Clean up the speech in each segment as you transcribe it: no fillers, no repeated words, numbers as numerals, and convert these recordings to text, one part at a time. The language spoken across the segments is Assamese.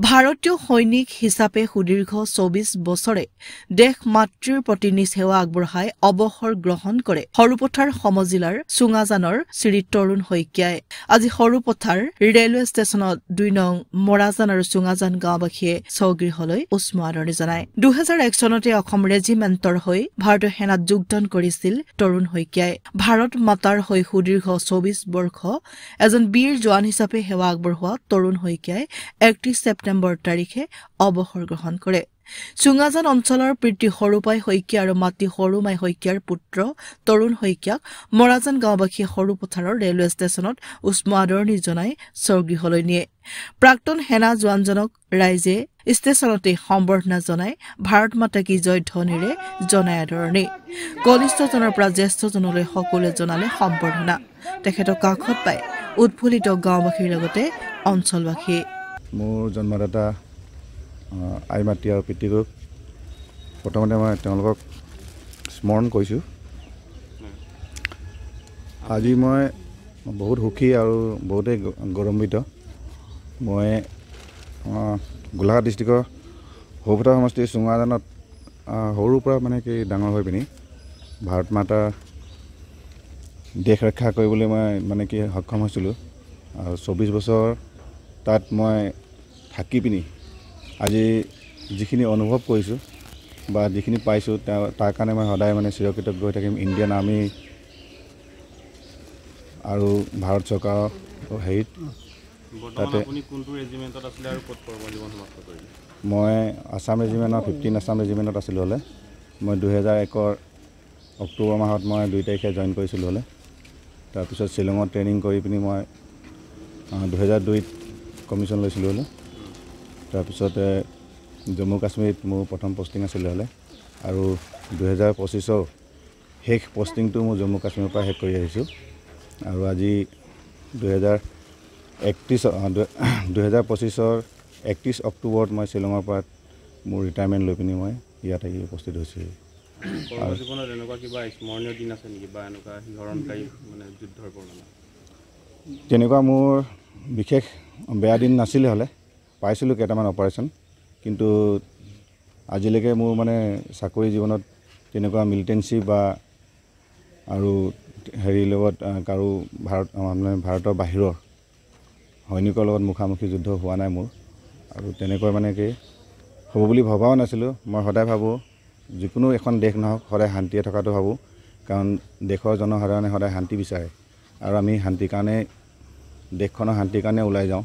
ভাৰতীয় সৈনিক হিচাপে সুদীৰ্ঘ ২৪ বছৰে দেশ মাতৃৰ প্ৰতি নিজ সেৱা আগবঢ়াই অৱসৰ গ্ৰহণ কৰে সৰুপথাৰ সমজিলাৰ চুঙাজানৰ শ্ৰী তৰুণ শইকীয়াই। আজি সৰুপথাৰ ৰেলৱে ষ্টেচনত ২ নং মৰাজান আৰু চুঙাজান গাঁওবাসীয়ে স্বগৃহলৈ উষ্ম আদৰণি জনায়। ২০০১ চনতে অসম ৰেজিমেণ্টৰ হৈ ভাৰতীয় সেনাত যোগদান কৰিছিল তৰুণ শইকীয়াই। ভাৰত মাতাৰ হৈ সুদীৰ্ঘ ২৪ বৰ্ষ এজন বীৰ জোৱান হিচাপে সেৱা আগবঢ়োৱা তৰুণ শইকীয়াই ৩১ ছেপ্টেম্বৰ তাৰিখে অৱসৰ গ্ৰহণ কৰে। চুঙাজান অঞ্চলৰ পিতৃ সৰুপাই শইকীয়া আৰু মাতৃ সৰুমাই শইকীয়াৰ পুত্ৰ তৰুণ শইকীয়াক মৰাজান গাঁওবাসীয়ে সৰুপথাৰৰ ৰেলৱে ষ্টেচনত উষ্ম আদৰণি জনাই স্বগৃহলৈ নিয়ে। প্ৰাক্তন সেনা জোৱানজনক ৰাইজে ষ্টেচনতে সম্বৰ্ধনা জনাই ভাৰত মাতা কী জয় ধ্বনিৰে জনাই আদৰণি। কনিষ্ঠজনৰ পৰা জ্যেষ্ঠজনলৈ সকলোৱে জনালে সম্বৰ্ধনা। তেখেতক কাষত পাই উৎফুল্লিত গাঁওবাসীৰ লগতে অঞ্চলবাসী। মোৰ জন্মদাতা আই মাতৃ আৰু পিতৃক প্ৰথমতে মই তেওঁলোকক স্মৰণ কৰিছোঁ। আজি মই বহুত সুখী আৰু বহুতেই গৌৰৱান্বিত। মই গোলাঘাট ডিষ্ট্ৰিক্টৰ সৰুপথাৰ সমষ্টিৰ চুঙাজানত সৰুৰ পৰা মানে কি ডাঙৰ হৈ পিনি ভাৰত মাতাৰ দেশ ৰক্ষা কৰিবলৈ মই মানে কি সক্ষম হৈছিলোঁ। আৰু ২৪ বছৰ তাত মই থাকি পিনি আজি যিখিনি অনুভৱ কৰিছোঁ বা যিখিনি পাইছোঁ তাৰ কাৰণে মই সদায় মানে চিৰকৃতজ্ঞ হৈ থাকিম। ইণ্ডিয়ান আৰ্মি আৰু ভাৰত চৰকাৰৰ হেৰিত তাতে মই আছাম ৰেজিমেণ্টৰ 15 আছাম ৰেজিমেণ্টত আছিলোঁ হ'লে। মই ২০০১ অক্টোবৰ মাহত মই ২ তাৰিখে জইন কৰিছিলোঁ হ'লে। তাৰপিছত শ্বিলঙত ট্ৰেইনিং কৰি পিনি মই ২০০২ত কমিশ্যন লৈছিলোঁ হ'লে। তাৰপিছতে জম্মু কাশ্মীৰত মোৰ প্ৰথম পষ্টিং আছিলে হ'লে আৰু ২০২৫ৰ শেষ পষ্টিংটো মোৰ জম্মু কাশ্মীৰৰ পৰা শেষ কৰি আহিছোঁ। আৰু আজি ২০২৫ৰ ৩১ অক্টোবৰত মই শ্বিলঙৰ পৰা মোৰ ৰিটায়াৰমেণ্ট লৈ পিনি মই ইয়াত আহি উপস্থিত হৈছোঁ। তেনেকুৱা মোৰ বিশেষ বেয়া দিন নাছিলে হ'লে, পাইছিলোঁ কেইটামান অপাৰেশ্যন, কিন্তু আজিলৈকে মোৰ মানে চাকৰি জীৱনত তেনেকুৱা মিলিটেঞ্চি বা আৰু হেৰিৰ লগত কাৰো ভাৰতৰ বাহিৰৰ সৈনিকৰ লগত মুখামুখি যুদ্ধ হোৱা নাই মোৰ। আৰু তেনেকৈ মানে কি হ'ব বুলি ভবাও নাছিলোঁ। মই সদায় ভাবোঁ যিকোনো এখন দেশ নহওক সদায় শান্তিয়ে থকাটো ভাবোঁ, কাৰণ দেশৰ জনসাধাৰণে সদায় শান্তি বিচাৰে আৰু আমি শান্তিৰ কাৰণে দেশখনৰ শান্তিৰ কাৰণে ওলাই যাওঁ।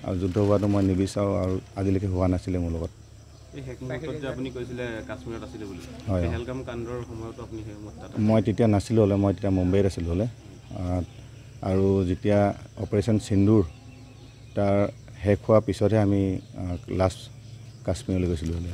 আৰু যুদ্ধ হোৱাটো মই নিবিচাৰোঁ আৰু আজিলৈকে হোৱা নাছিলে মোৰ লগত। মই তেতিয়া নাছিলোঁ হ'লে, মই তেতিয়া মুম্বাইত আছিলোঁ হ'লে। আৰু যেতিয়া অপাৰেশ্যন সিন্দুৰ তাৰ শেষ হোৱাৰ পিছতহে আমি লাষ্ট কাশ্মীৰলৈ গৈছিলোঁ হ'লে।